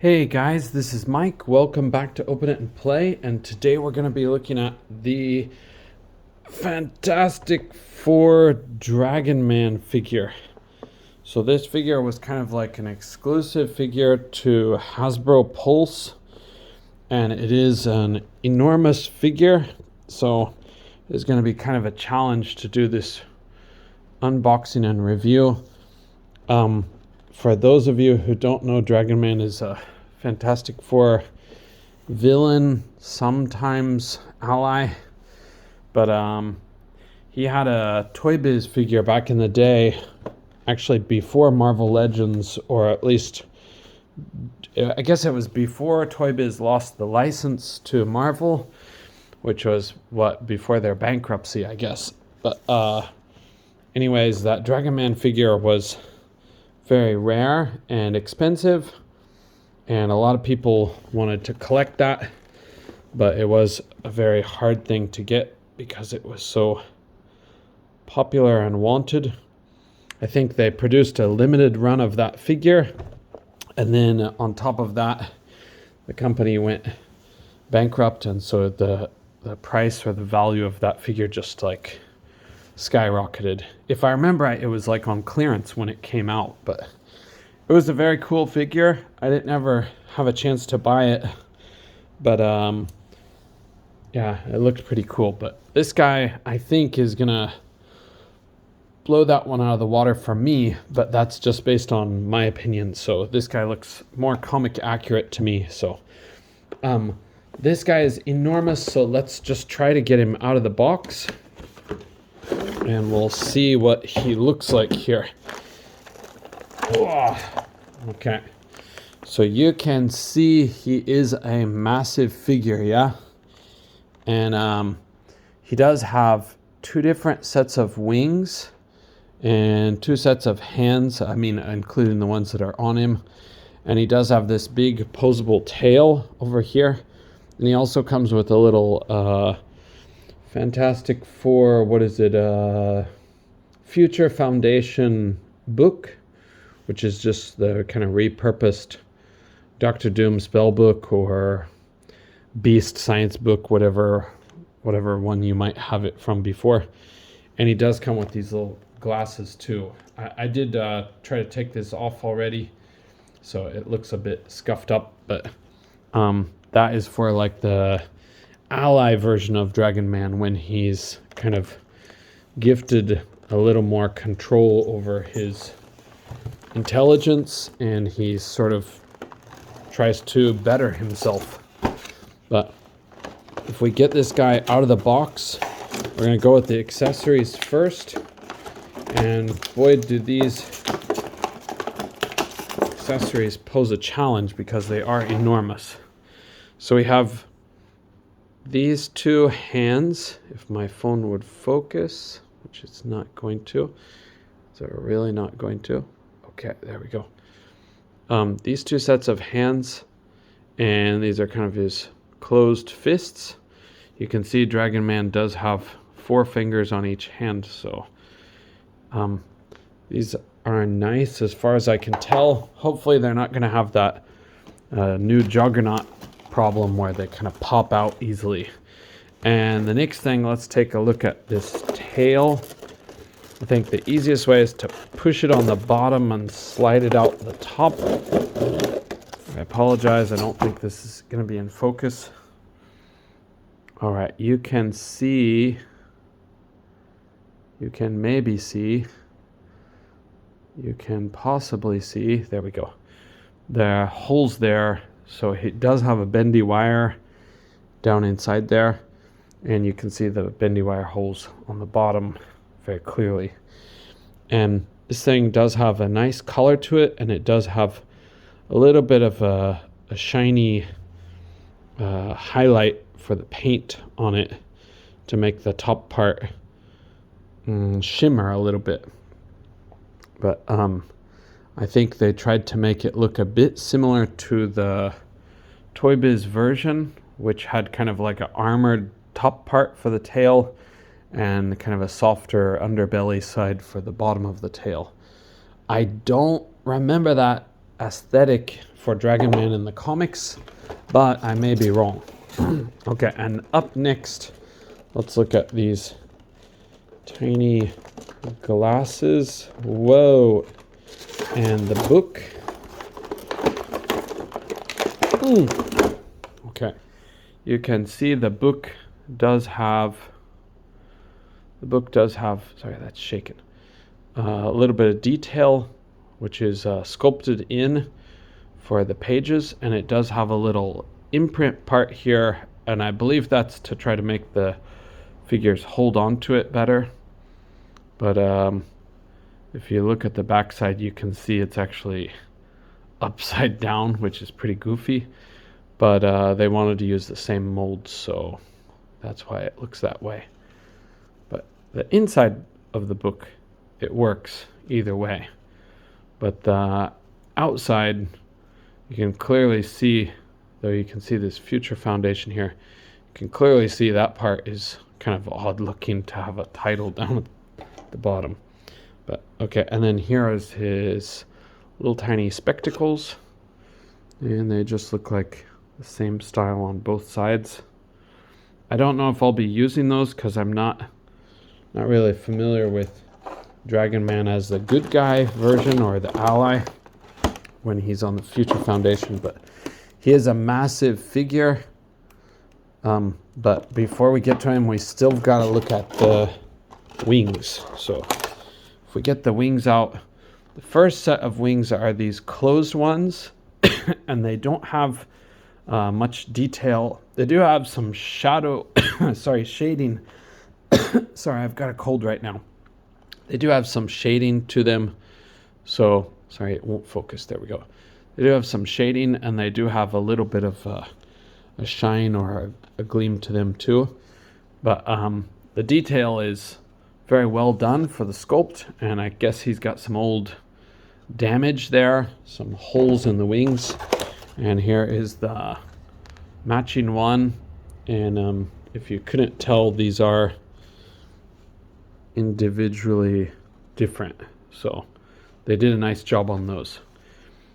Hey guys, this is Mike. Welcome back to Open It and Play, and today we're going to be looking at the Fantastic Four Dragon Man figure. So this figure was kind of like an exclusive figure to Hasbro Pulse, and it is an enormous figure, so it's going to be kind of a challenge to do this unboxing and review. For those of you who don't know, Dragon Man is a Fantastic Four villain, sometimes ally, but he had a Toy Biz figure back in the day, actually before Marvel Legends, or at least I guess it was before Toy Biz lost the license to Marvel, which was before their bankruptcy, I guess. But anyways, that Dragon Man figure was very rare and expensive, and a lot of people wanted to collect that, but it was a very hard thing to get because it was so popular and wanted. I think they produced a limited run of that figure, and then on top of that, the company went bankrupt, and so the price or the value of that figure just like skyrocketed. If I remember right, it was like on clearance when it came out, but it was a very cool figure. I didn't ever have a chance to buy it, but yeah, it looked pretty cool. But this guy, I think, is gonna blow that one out of the water for me, but that's just based on my opinion. So this guy looks more comic accurate to me. So this guy is enormous, so let's just try to get him out of the box, and we'll see what he looks like here. Okay, so you can see he is a massive figure, yeah? And he does have two different sets of wings and two sets of hands, I mean, including the ones that are on him. And he does have this big posable tail over here. And he also comes with a little Fantastic Four, Future Foundation book, which is just the kind of repurposed Doctor Doom spell book or Beast science book, whatever one you might have it from before. And he does come with these little glasses too. I did try to take this off already, so it looks a bit scuffed up, but that is for like the ally version of Dragon Man, when he's kind of gifted a little more control over his intelligence and he sort of tries to better himself. But if we get this guy out of the box, we're going to go with the accessories first, and boy, do these accessories pose a challenge because they are enormous. So we have these two hands, if my phone would focus, which it's not going to. Is it really not going to? Okay, there we go. These two sets of hands, and these are kind of his closed fists. You can see Dragon Man does have 4 fingers on each hand, so these are nice as far as I can tell. Hopefully they're not going to have that new Juggernaut problem where they kind of pop out easily. And the next thing, let's take a look at this tail. I think the easiest way is to push it on the bottom and slide it out the top. I apologize, I don't think this is going to be in focus. All right, you can maybe see, you can possibly see, there we go. There are holes there, so it does have a bendy wire down inside there, and you can see the bendy wire holes on the bottom very clearly. And this thing does have a nice color to it, and it does have a little bit of a shiny highlight for the paint on it to make the top part shimmer a little bit. But I think they tried to make it look a bit similar to the Toy Biz version, which had kind of like an armored top part for the tail and kind of a softer underbelly side for the bottom of the tail. I don't remember that aesthetic for Dragon Man in the comics, but I may be wrong. Okay, and up next, let's look at these tiny glasses. Whoa. And the book. Okay. You can see the book does have, sorry, that's shaken. A little bit of detail, which is sculpted in for the pages, and it does have a little imprint part here, and I believe that's to try to make the figures hold on to it better. But if you look at the backside, you can see it's actually upside down, which is pretty goofy. But they wanted to use the same mold, so that's why it looks that way. But the inside of the book, it works either way. But the outside, you can clearly see, though you can see this future foundation here, you can clearly see that part is kind of odd looking to have a title down at the bottom. But okay, and then here is his little tiny spectacles, and they just look like the same style on both sides. I don't know if I'll be using those because I'm not really familiar with Dragon Man as the good guy version or the ally when he's on the Future Foundation, but he is a massive figure. But before we get to him, we still got to look at the wings. So if we get the wings out, the first set of wings are these closed ones, and they don't have much detail. They do have some shadow, shading. Sorry, I've got a cold right now. They do have some shading to them. So, sorry, it won't focus. There we go. They do have some shading, and they do have a little bit of a shine or a gleam to them too. But the detail is very well done for the sculpt, and I guess he's got some old damage there, some holes in the wings. And here is the matching one. And if you couldn't tell, these are individually different. So they did a nice job on those.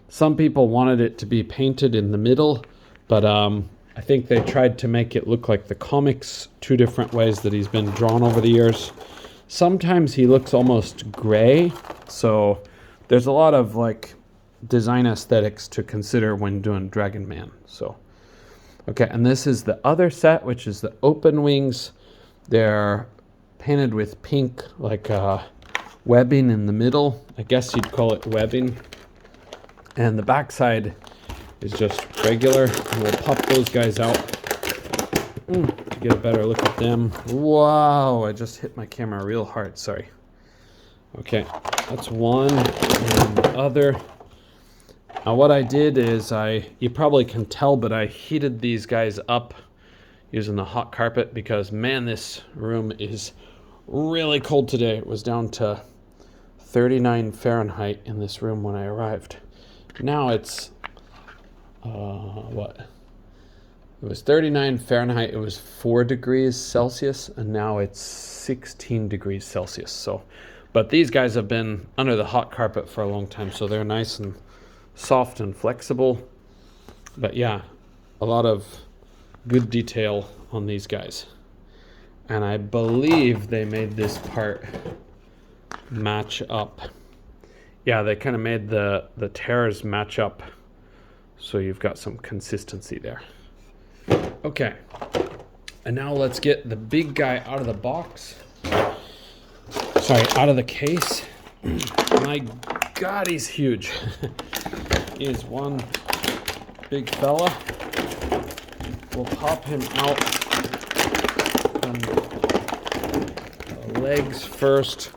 Some people wanted it to be painted in the middle, but I think they tried to make it look like the comics two different ways that he's been drawn over the years. Sometimes he looks almost gray, so there's a lot of like design aesthetics to consider when doing Dragon Man. So okay, and this is the other set, which is the open wings. They're painted with pink, like webbing in the middle. I guess you'd call it webbing. And the backside is just regular. And we'll pop those guys out to get a better look at them. Wow, I just hit my camera real hard, sorry. Okay, that's one, and the other. Now what I did is you probably can tell, but I heated these guys up using the hot carpet because, man, this room is really cold today. It was down to 39 Fahrenheit in this room when I arrived. Now it's, what? It was 39 Fahrenheit, it was 4 degrees Celsius, and now it's 16 degrees Celsius. So, but these guys have been under the hot carpet for a long time, so they're nice and soft and flexible. But yeah, a lot of good detail on these guys. And I believe they made this part match up. Yeah, they kind of made the tears match up, so you've got some consistency there. Okay, and now let's get the big guy out of the box. Sorry, out of the case. My God, he's huge. He is one big fella. We'll pop him out from the legs first,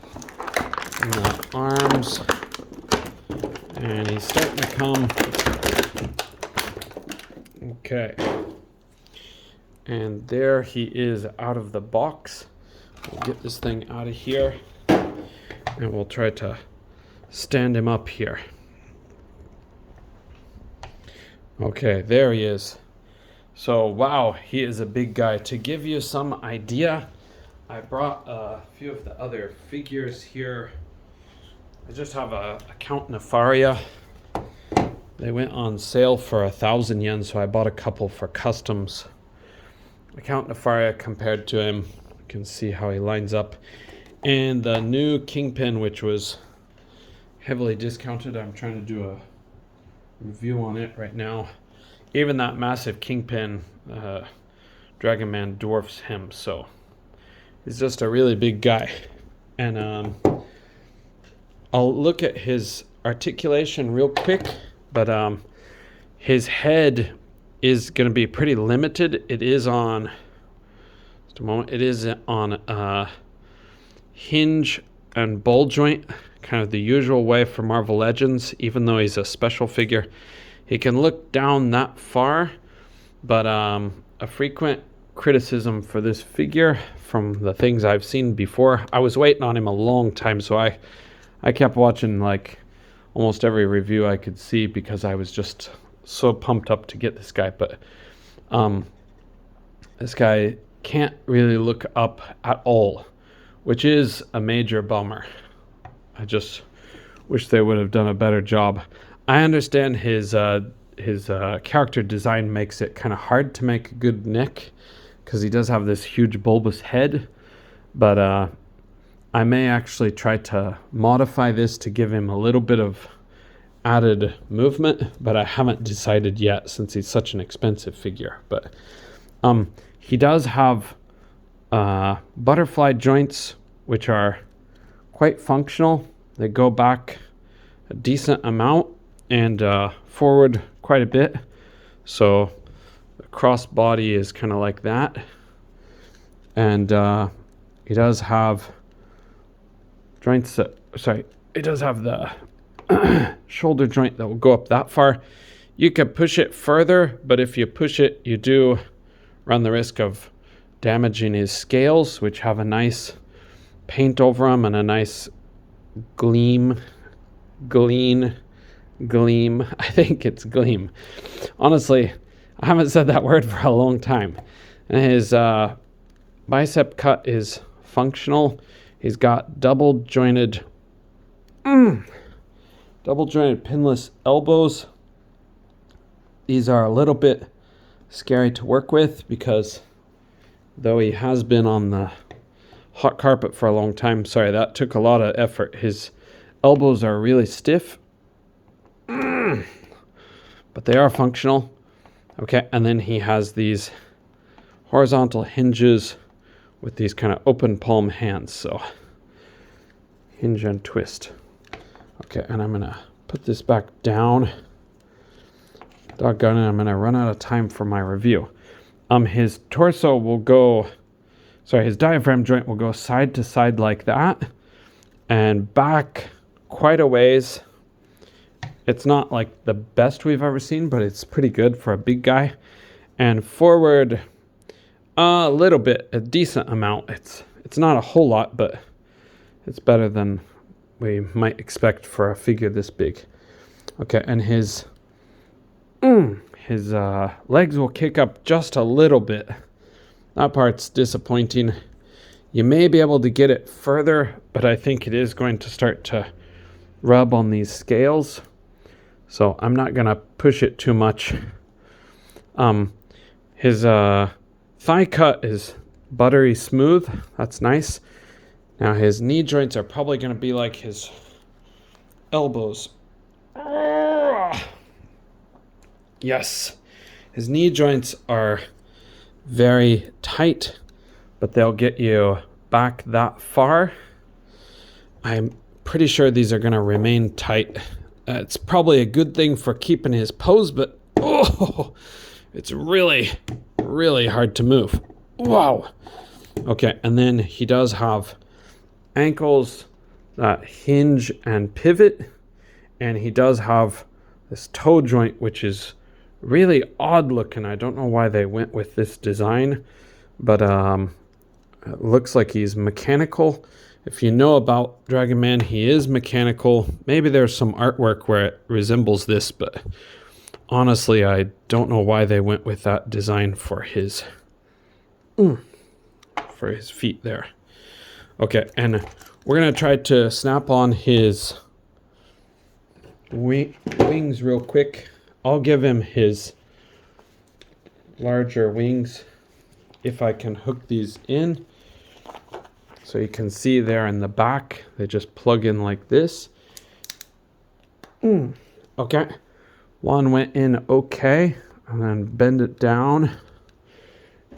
and the arms. And he's starting to come. Okay. And there he is out of the box. We'll get this thing out of here, and we'll try to stand him up here. Okay, there he is. So, wow, he is a big guy. To give you some idea, I brought a few of the other figures here. I just have a Count Nefaria, They went on sale for 1,000 yen, so I bought a couple for customs. Account Nefaria compared to him. You can see how he lines up. And the new Kingpin, which was heavily discounted. I'm trying to do a review on it right now. Even that massive Kingpin, Dragon Man dwarfs him, so he's just a really big guy. And I'll look at his articulation real quick, but his head is going to be pretty limited. It is on, just a moment, it is on hinge and ball joint, kind of the usual way for Marvel Legends. Even though he's a special figure, he can look down that far. But a frequent criticism for this figure from the things I've seen before, I was waiting on him a long time, so I kept watching like almost every review I could see because I was just so pumped up to get this guy. But this guy can't really look up at all, which is a major bummer. I just wish they would have done a better job. I understand his character design makes it kind of hard to make a good neck because he does have this huge bulbous head, but I may actually try to modify this to give him a little bit of added movement, but I haven't decided yet since he's such an expensive figure. But he does have butterfly joints, which are quite functional. They go back a decent amount and forward quite a bit. So the cross body is kind of like that. And he does have joints that, he does have the shoulder joint that will go up that far. You could push it further, but if you push it, you do run the risk of damaging his scales, which have a nice paint over them and a nice gleam. I think it's gleam. Honestly, I haven't said that word for a long time. And his bicep cut is functional. He's got double jointed pinless elbows. These are a little bit scary to work with because though he has been on the hot carpet for a long time, that took a lot of effort. His elbows are really stiff, but they are functional. Okay, and then he has these horizontal hinges with these kind of open palm hands. So hinge and twist. Okay, and I'm gonna put this back down. Doggone it, I'm gonna run out of time for my review. His torso will go, his diaphragm joint will go side to side like that and back quite a ways. It's not like the best we've ever seen, but it's pretty good for a big guy. And forward a little bit, a decent amount. It's not a whole lot, but it's better than we might expect for a figure this big. Okay, and his legs will kick up just a little bit. That part's disappointing. You may be able to get it further, but I think it is going to start to rub on these scales. So I'm not going to push it too much. His thigh cut is buttery smooth. That's nice. Now his knee joints are probably going to be like his elbows. Yes. His knee joints are very tight, but they'll get you back that far. I'm pretty sure these are going to remain tight. It's probably a good thing for keeping his pose, but it's really, really hard to move. Wow. Okay, and then he does have ankles that hinge and pivot, and he does have this toe joint, which is really odd looking. I don't know why they went with this design, but it looks like he's mechanical. If you know about Dragon Man, he is mechanical. Maybe there's some artwork where it resembles this, but honestly, I don't know why they went with that design for his feet there. Okay, and we're gonna try to snap on his wings real quick. I'll give him his larger wings if I can hook these in. So you can see there in the back, they just plug in like this. Okay, one went in okay, and then bend it down.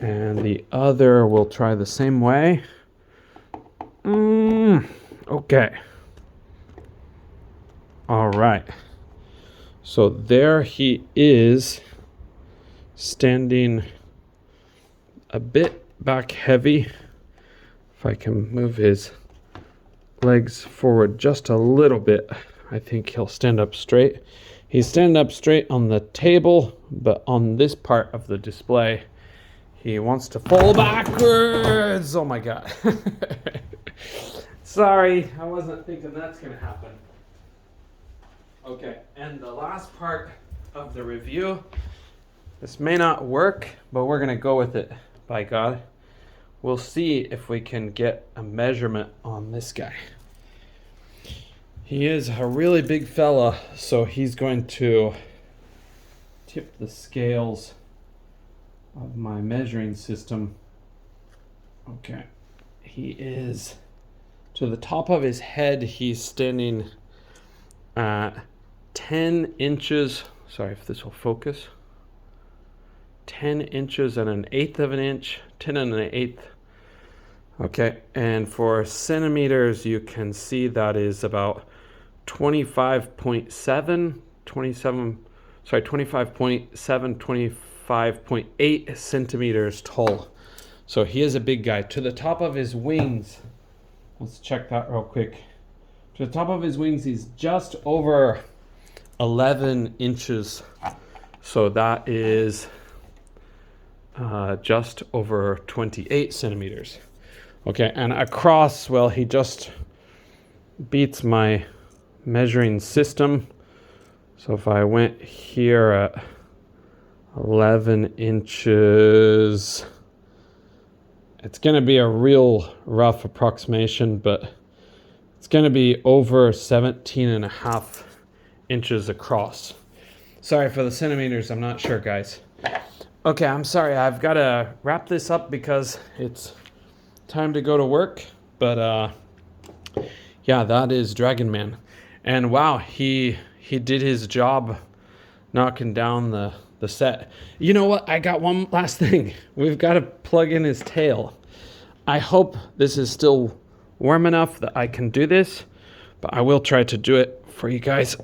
And the other will try the same way. Okay. All right. So there he is, standing a bit back heavy. If I can move his legs forward just a little bit, I think he'll stand up straight. He's standing up straight on the table, but on this part of the display, he wants to fall backwards. Oh my God. Sorry, I wasn't thinking that's gonna happen. Okay, and the last part of the review, this may not work, but we're gonna go with it, by God. We'll see if we can get a measurement on this guy. He is a really big fella, so he's going to tip the scales of my measuring system. Okay, he is, to the top of his head, he's standing at 10 inches, sorry if this will focus, 10 inches and an eighth of an inch, 10 and an eighth. Okay, and for centimeters, you can see that is about 25.7, 25.8 centimeters tall. So he is a big guy. To the top of his wings, let's check that real quick. To the top of his wings, he's just over 11 inches. So that is just over 28 centimeters. Okay, and across, well, he just beats my measuring system. So if I went here at 11 inches, it's going to be a real rough approximation, but it's going to be over 17 and a half inches across. Sorry for the centimeters, I'm not sure, guys. Okay, I'm sorry, I've got to wrap this up because it's time to go to work. But yeah, that is Dragon Man. And wow, he did his job knocking down the set. You know what? I got one last thing. We've got to plug in his tail. I hope this is still warm enough that I can do this, but I will try to do it for you guys.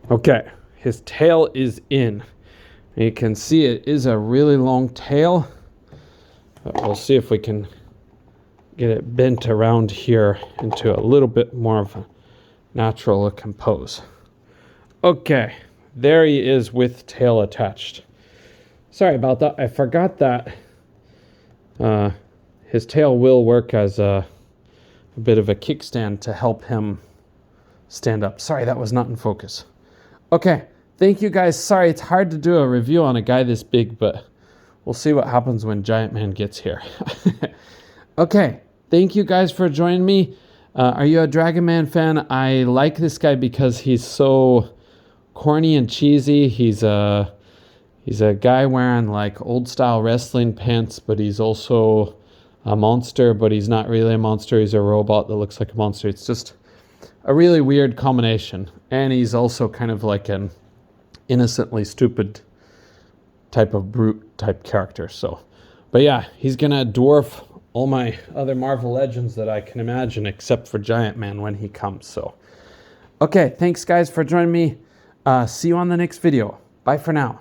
Okay, his tail is in. And you can see it is a really long tail. But we'll see if we can get it bent around here into a little bit more of a natural looking pose. Okay, there he is with tail attached. Sorry about that. I forgot that his tail will work as a bit of a kickstand to help him stand up. Sorry, that was not in focus. Okay, thank you guys. Sorry, it's hard to do a review on a guy this big, but we'll see what happens when Giant Man gets here. Okay, thank you guys for joining me. Are you a Dragon Man fan? I like this guy because he's so corny and cheesy. He's a guy wearing like old style wrestling pants, but he's also a monster, but he's not really a monster. He's a robot that looks like a monster. It's just a really weird combination. And he's also kind of like an innocently stupid type of brute type character. So, but yeah, he's gonna dwarf all my other Marvel Legends that I can imagine, except for Giant Man when he comes. So, okay, thanks guys for joining me. See you on the next video. Bye for now.